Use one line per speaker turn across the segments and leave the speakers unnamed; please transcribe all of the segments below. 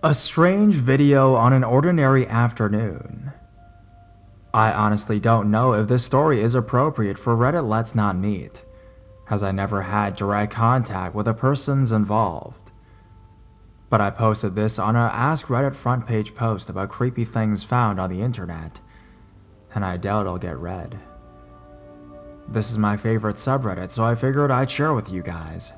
A strange video on an ordinary afternoon. I honestly don't know if this story is appropriate for Reddit Let's Not Meet, as I never had direct contact with the persons involved. But I posted this on a Ask Reddit front page post about creepy things found on the internet, and I doubt it'll get read. This is my favorite subreddit, so I figured I'd share with you guys.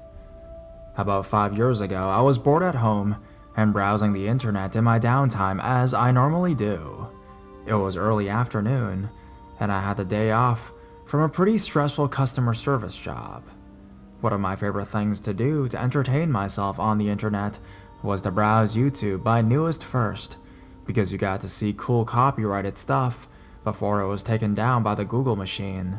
About 5 years ago, I was bored at home and browsing the internet in my downtime as I normally do. It was early afternoon, and I had the day off from a pretty stressful customer service job. One of my favorite things to do to entertain myself on the internet was to browse YouTube by newest first, because you got to see cool copyrighted stuff before it was taken down by the Google machine.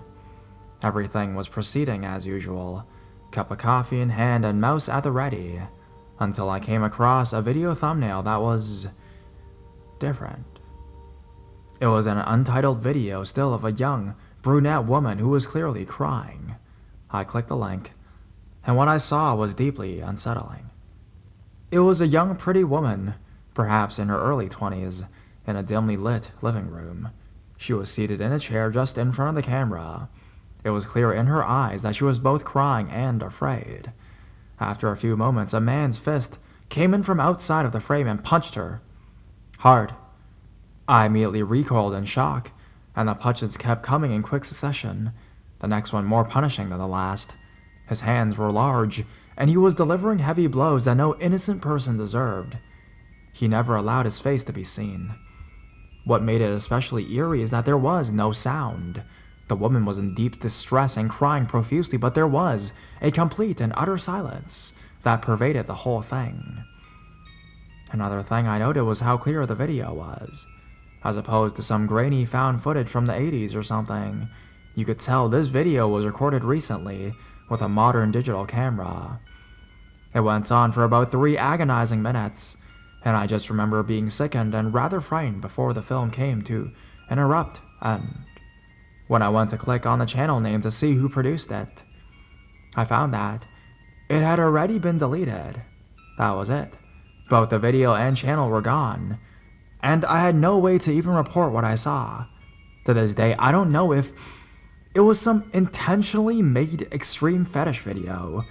Everything was proceeding as usual, cup of coffee in hand and mouse at the ready, until I came across a video thumbnail that was different. It was an untitled video still of a young, brunette woman who was clearly crying. I clicked the link, and what I saw was deeply unsettling. It was a young, pretty woman, perhaps in her early 20s, in a dimly lit living room. She was seated in a chair just in front of the camera. It was clear in her eyes that she was both crying and afraid. After a few moments, a man's fist came in from outside of the frame and punched her. Hard. I immediately recoiled in shock, and the punches kept coming in quick succession, the next one more punishing than the last. His hands were large, and he was delivering heavy blows that no innocent person deserved. He never allowed his face to be seen. What made it especially eerie is that there was no sound. The woman was in deep distress and crying profusely, but there was a complete and utter silence that pervaded the whole thing. Another thing I noted was how clear the video was. As opposed to some grainy found footage from the 80s or something, you could tell this video was recorded recently with a modern digital camera. It went on for about 3 agonizing minutes, and I just remember being sickened and rather frightened before the film came to an abrupt end. When I went to click on the channel name to see who produced it, I found that it had already been deleted. That was it. Both the video and channel were gone, and I had no way to even report what I saw. To this day, I don't know if it was some intentionally made extreme fetish video,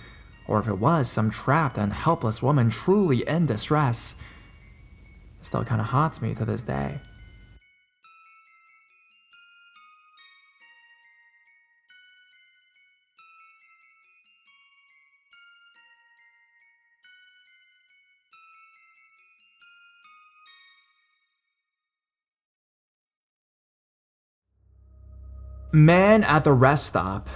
or if it was some trapped and helpless woman truly in distress. It still kinda haunts me to this day. Man at the rest stop.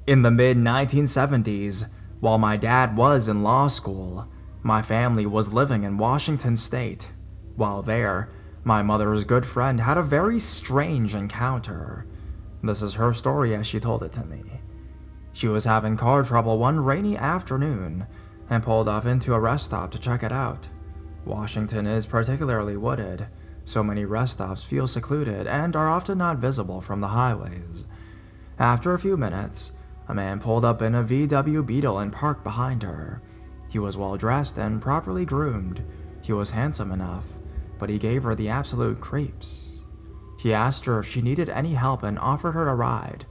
In the mid-1970s, while my dad was in law school, my family was living in Washington State. While there, my mother's good friend had a very strange encounter. This is her story as she told it to me. She was having car trouble one rainy afternoon and pulled off into a rest stop to check it out. Washington is particularly wooded, so many rest stops feel secluded and are often not visible from the highways. After a few minutes, a man pulled up in a VW Beetle and parked behind her. He was well dressed and properly groomed. He was handsome enough, but he gave her the absolute creeps. He asked her if she needed any help and offered her a ride.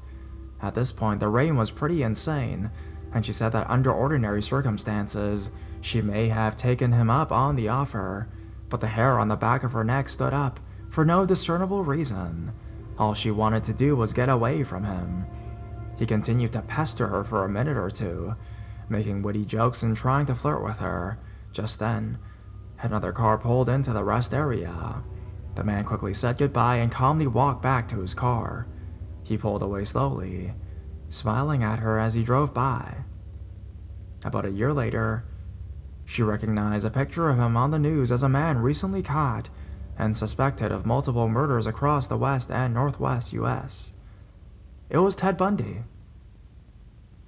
At this point, the rain was pretty insane, and she said that under ordinary circumstances, she may have taken him up on the offer, but the hair on the back of her neck stood up for no discernible reason. All she wanted to do was get away from him. He continued to pester her for a minute or two, making witty jokes and trying to flirt with her. Just then, another car pulled into the rest area. The man quickly said goodbye and calmly walked back to his car. He pulled away slowly, smiling at her as he drove by. About a year later, she recognized a picture of him on the news as a man recently caught and suspected of multiple murders across the West and Northwest US. It was Ted Bundy.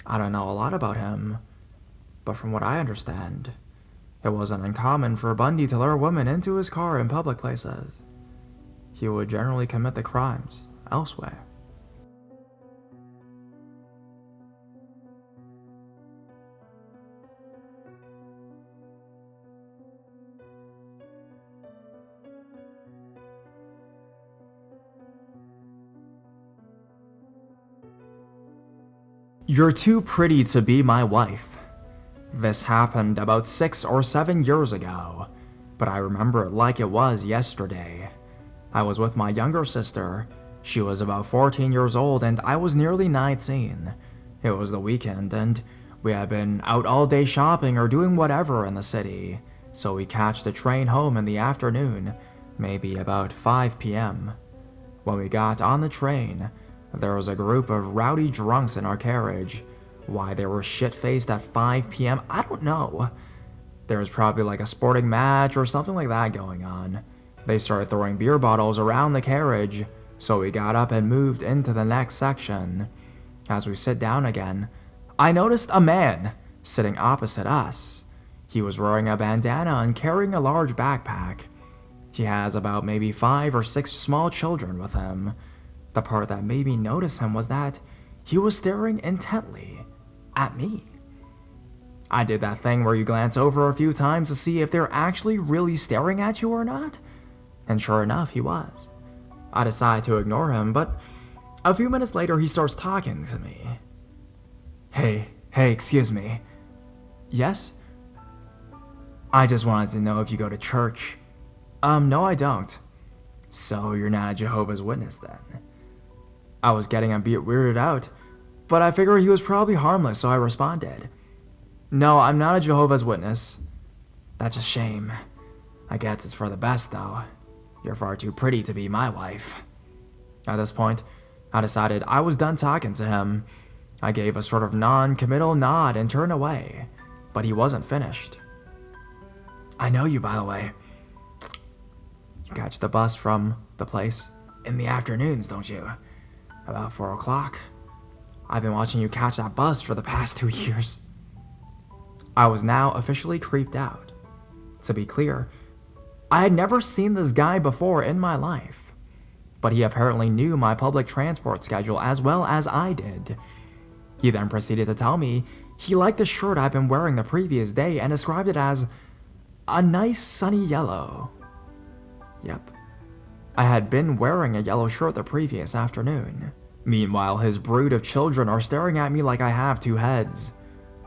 I don't know a lot about him, but from what I understand, it wasn't uncommon for Bundy to lure women into his car in public places. He would generally commit the crimes elsewhere. You're too pretty to be my wife. This happened about 6 or 7 years ago, but I remember it like it was yesterday. I was with my younger sister. She was about 14 years old and I was nearly 19. It was the weekend and we had been out all day shopping or doing whatever in the city, so we catched the train home in the afternoon, maybe about 5 p.m. When we got on the train, there was a group of rowdy drunks in our carriage. Why they were shit-faced at 5 p.m., I don't know. There was probably like a sporting match or something like that going on. They started throwing beer bottles around the carriage, so we got up and moved into the next section. As we sit down again, I noticed a man sitting opposite us. He was wearing a bandana and carrying a large backpack. He has about maybe 5 or 6 small children with him. The part that made me notice him was that he was staring intently at me. I did that thing where you glance over a few times to see if they're actually really staring at you or not, and sure enough, he was. I decided to ignore him, but a few minutes later, he starts talking to me. Hey, excuse me. Yes? I just wanted to know if you go to church. No, I don't. So you're not a Jehovah's Witness then? I was getting a bit weirded out, but I figured he was probably harmless, so I responded. No, I'm not a Jehovah's Witness. That's a shame. I guess it's for the best, though. You're far too pretty to be my wife. At this point, I decided I was done talking to him. I gave a sort of non-committal nod and turned away, but he wasn't finished. I know you, by the way. You catch the bus from the place in the afternoons, don't you? About 4 o'clock. I've been watching you catch that bus for the past 2 years. I was now officially creeped out. To be clear, I had never seen this guy before in my life, but he apparently knew my public transport schedule as well as I did. He then proceeded to tell me he liked the shirt I'd been wearing the previous day and described it as a nice sunny yellow. Yep, I had been wearing a yellow shirt the previous afternoon. Meanwhile, his brood of children are staring at me like I have 2 heads.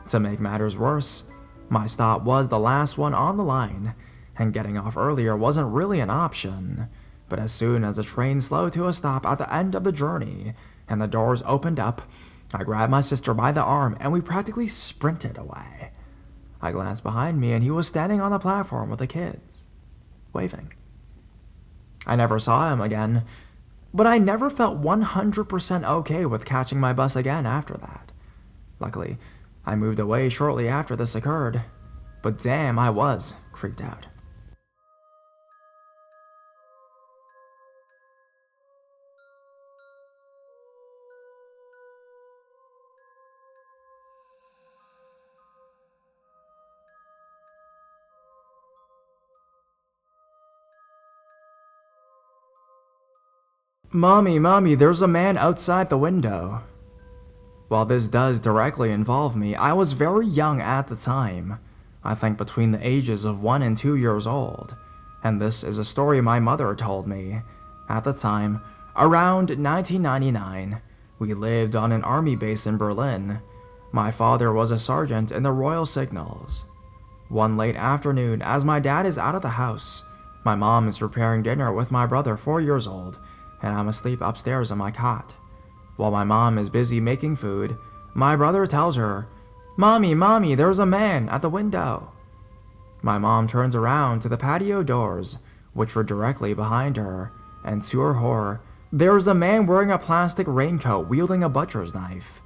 To make matters worse, my stop was the last one on the line, and getting off earlier wasn't really an option. But as soon as the train slowed to a stop at the end of the journey, and the doors opened up, I grabbed my sister by the arm and we practically sprinted away. I glanced behind me and he was standing on the platform with the kids, waving. I never saw him again, but I never felt 100% okay with catching my bus again after that. Luckily, I moved away shortly after this occurred, but damn, I was creeped out. Mommy, there's a man outside the window. While this does directly involve me, I was very young at the time. I think between the ages of 1 and 2 years old. And this is a story my mother told me. At the time, around 1999, we lived on an army base in Berlin. My father was a sergeant in the Royal Signals. One late afternoon, as my dad is out of the house, my mom is preparing dinner with my brother 4 years old, and I'm asleep upstairs on my cot. While my mom is busy making food, my brother tells her, Mommy, there's a man at the window. My mom turns around to the patio doors, which were directly behind her, and to her horror, there is a man wearing a plastic raincoat wielding a butcher's knife.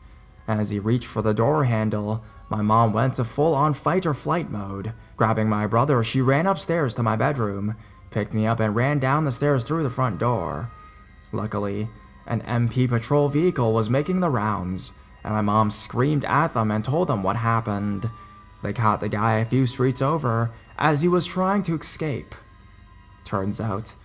As he reached for the door handle, my mom went to full-on fight or flight mode. Grabbing my brother, she ran upstairs to my bedroom, picked me up and ran down the stairs through the front door. Luckily, an MP patrol vehicle was making the rounds, and my mom screamed at them and told them what happened. They caught the guy a few streets over as he was trying to escape. Turns out,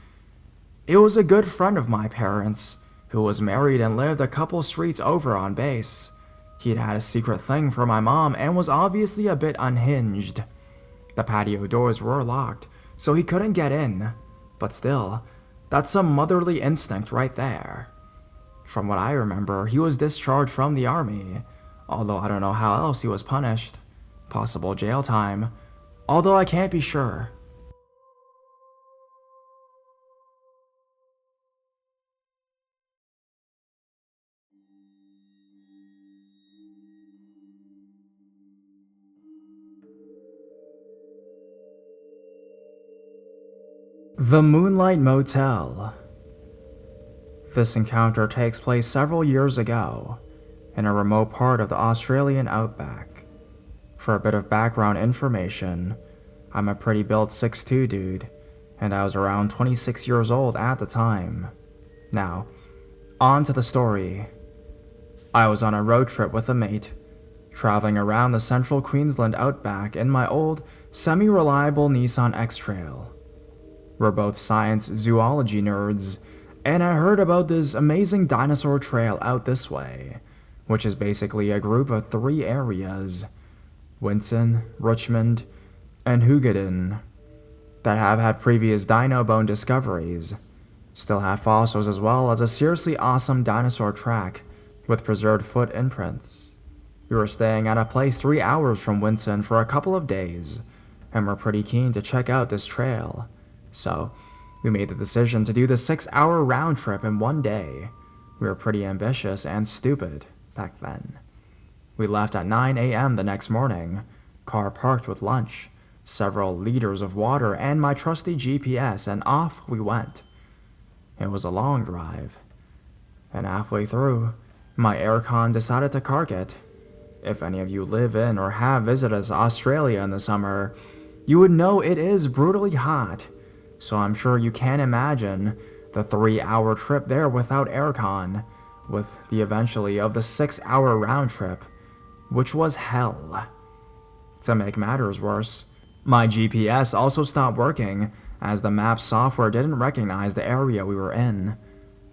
it was a good friend of my parents, who was married and lived a couple streets over on base. He'd had a secret thing for my mom and was obviously a bit unhinged. The patio doors were locked, so he couldn't get in, but still, that's some motherly instinct right there. From what I remember, he was discharged from the army. although I don't know how else he was punished. Possible jail time, although I can't be sure. The Moonlight Motel. This encounter takes place several years ago in a remote part of the Australian outback. For a bit of background information, I'm a pretty built 6'2" dude, and I was around 26 years old at the time. Now, on to the story. I was on a road trip with a mate, traveling around the central Queensland outback in my old, semi-reliable Nissan X-Trail. We're both science zoology nerds, and I heard about this amazing dinosaur trail out this way, which is basically a group of 3 areas, Winton, Richmond, and Hugadin, that have had previous dino bone discoveries, still have fossils as well as a seriously awesome dinosaur track with preserved foot imprints. We were staying at a place 3 hours from Winton for a couple of days, and we're pretty keen to check out this trail. So, we made the decision to do the 6-hour round trip in one day. We were pretty ambitious and stupid back then. We left at 9 a.m. the next morning, car parked with lunch, several liters of water, and my trusty GPS, and off we went. It was a long drive, and halfway through, my aircon decided to cark it. If any of you live in or have visited Australia in the summer, you would know it is brutally hot. So I'm sure you can imagine the 3-hour trip there without aircon, with the eventually of the 6-hour round trip, which was hell. To make matters worse, my GPS also stopped working as the map software didn't recognize the area we were in.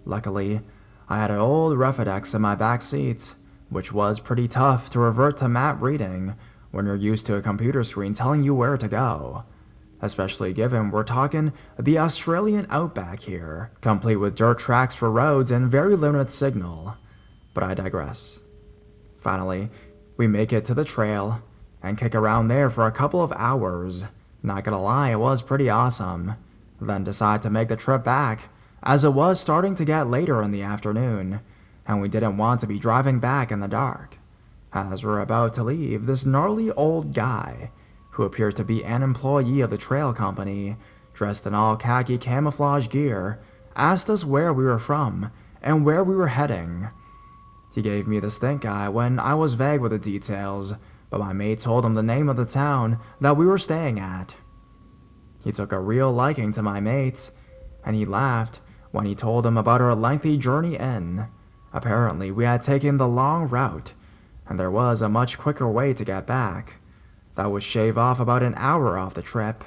Luckily, I had an old Refidex in my back seat, which was pretty tough to revert to map reading when you're used to a computer screen telling you where to go. Especially given we're talking the Australian outback here, complete with dirt tracks for roads and very limited signal. But I digress. Finally, we make it to the trail and kick around there for a couple of hours. Not gonna lie, it was pretty awesome. Then decide to make the trip back, as it was starting to get later in the afternoon, and we didn't want to be driving back in the dark. As we're about to leave, this gnarly old guy, who appeared to be an employee of the trail company, dressed in all khaki camouflage gear, asked us where we were from and where we were heading. He gave me the stink eye when I was vague with the details, but my mate told him the name of the town that we were staying at. He took a real liking to my mate, and he laughed when he told him about our lengthy journey in. Apparently, we had taken the long route, and there was a much quicker way to get back. That would shave off about an hour off the trip.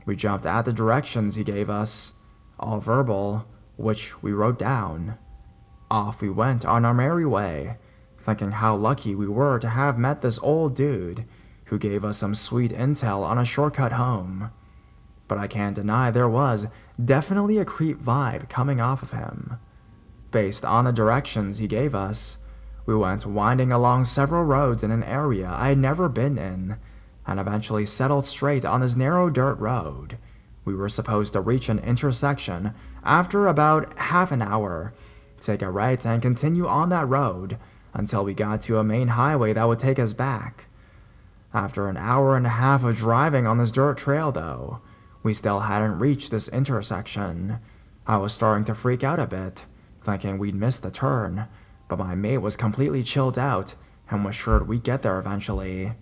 We jumped at the directions he gave us, all verbal, which we wrote down. Off we went on our merry way, thinking how lucky we were to have met this old dude who gave us some sweet intel on a shortcut home. But I can't deny there was definitely a creep vibe coming off of him. Based on the directions he gave us, we went winding along several roads in an area I had never been in, and eventually settled straight on this narrow dirt road. We were supposed to reach an intersection after about half an hour, take a right and continue on that road until we got to a main highway that would take us back. After an hour and a half of driving on this dirt trail though, we still hadn't reached this intersection. I was starting to freak out a bit, thinking we'd missed the turn, but my mate was completely chilled out and was sure we'd get there eventually.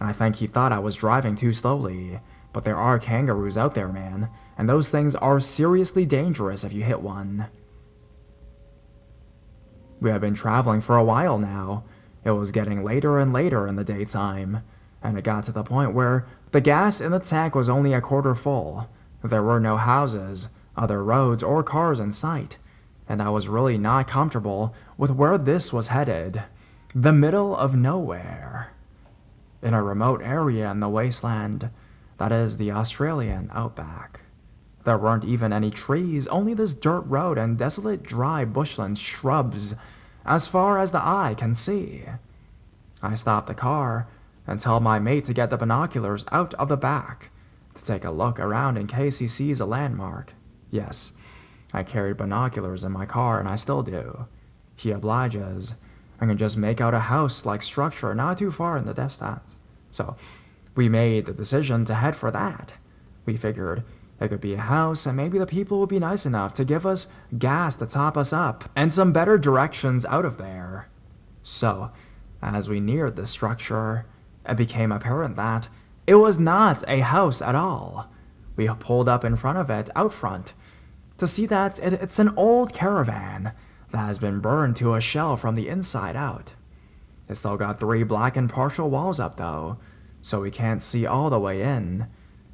I think he thought I was driving too slowly, but there are kangaroos out there, man, and those things are seriously dangerous if you hit one. We had been traveling for a while now. It was getting later and later in the daytime, and it got to the point where the gas in the tank was only a quarter full. There were no houses, other roads, or cars in sight, and I was really not comfortable with where this was headed. The middle of nowhere. In a remote area in the wasteland, that is the Australian outback. There weren't even any trees, only this dirt road and desolate dry bushland shrubs as far as the eye can see. I stop the car and tell my mate to get the binoculars out of the back to take a look around in case he sees a landmark. Yes, I carried binoculars in my car and I still do. He obliges. I can just make out a house-like structure not too far in the distance. So, we made the decision to head for that. We figured it could be a house and maybe the people would be nice enough to give us gas to top us up and some better directions out of there. So, as we neared the structure, it became apparent that it was not a house at all. We pulled up in front of it, out front, to see that it's an old caravan that has been burned to a shell from the inside out. It's still got 3 blackened partial walls up though, so we can't see all the way in,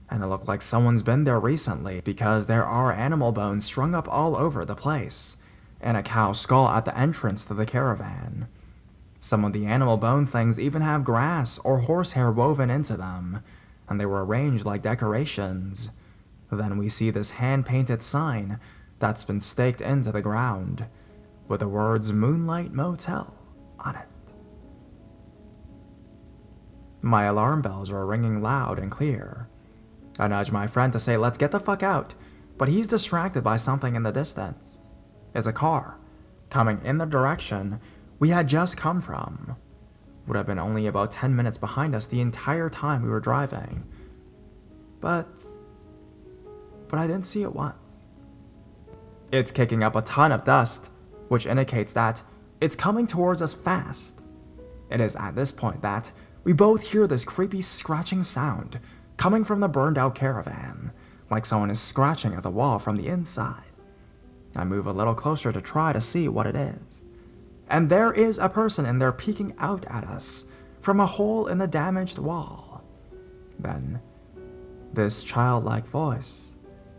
and it looked like someone's been there recently because there are animal bones strung up all over the place, and a cow skull at the entrance to the caravan. Some of the animal bone things even have grass or horsehair woven into them, and they were arranged like decorations. Then we see this hand-painted sign that's been staked into the ground, with the words Moonlight Motel on it. My alarm bells are ringing loud and clear. I nudge my friend to say let's get the fuck out, but he's distracted by something in the distance. It's a car, coming in the direction we had just come from. Would have been only about 10 minutes behind us the entire time we were driving. But I didn't see it once. It's kicking up a ton of dust, which indicates that it's coming towards us fast. It is at this point that we both hear this creepy scratching sound coming from the burned out caravan, like someone is scratching at the wall from the inside. I move a little closer to try to see what it is. And there is a person in there peeking out at us from a hole in the damaged wall. Then, this childlike voice,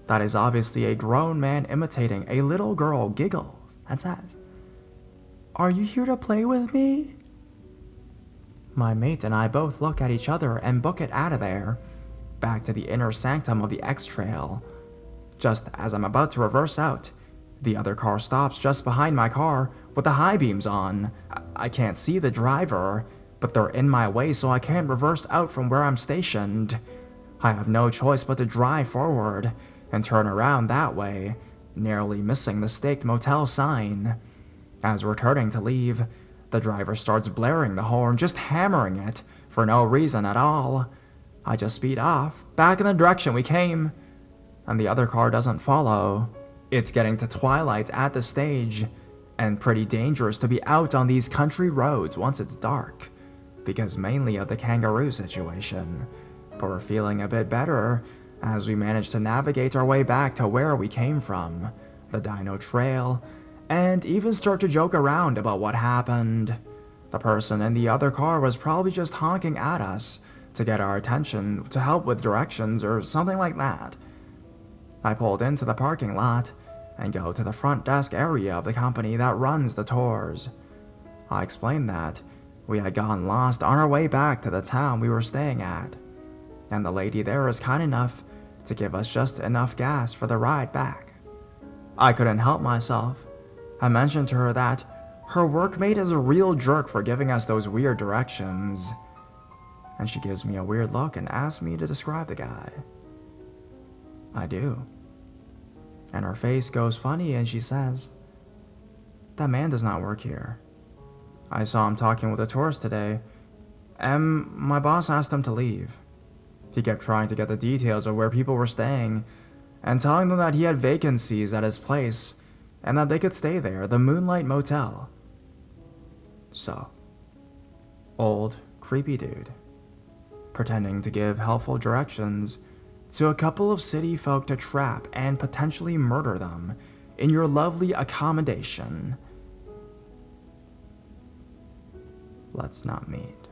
that is obviously a grown man imitating a little girl, giggles and says, "Are you here to play with me?" My mate and I both look at each other and book it out of there, back to the inner sanctum of the X-Trail. Just as I'm about to reverse out, the other car stops just behind my car with the high beams on. I can't see the driver, but they're in my way so I can't reverse out from where I'm stationed. I have no choice but to drive forward and turn around that way, narrowly missing the staked motel sign. As we're turning to leave, the driver starts blaring the horn, just hammering it for no reason at all. I just speed off, back in the direction we came, and the other car doesn't follow. It's getting to twilight at the stage, and pretty dangerous to be out on these country roads once it's dark, because mainly of the kangaroo situation. But we're feeling a bit better as we manage to navigate our way back to where we came from, the Dino Trail, and even start to joke around about what happened. The person in the other car was probably just honking at us to get our attention, to help with directions or something like that. I pulled into the parking lot and go to the front desk area of the company that runs the tours. I explained that we had gotten lost on our way back to the town we were staying at, and the lady there was kind enough to give us just enough gas for the ride back. I couldn't help myself. I mentioned to her that her workmate is a real jerk for giving us those weird directions, and she gives me a weird look and asks me to describe the guy. I do. And her face goes funny and she says, "That man does not work here. I saw him talking with a tourist today, and my boss asked him to leave. He kept trying to get the details of where people were staying, and telling them that he had vacancies at his place, and that they could stay there, the Moonlight Motel." So, old, creepy dude, pretending to give helpful directions to a couple of city folk to trap and potentially murder them in your lovely accommodation. Let's not meet.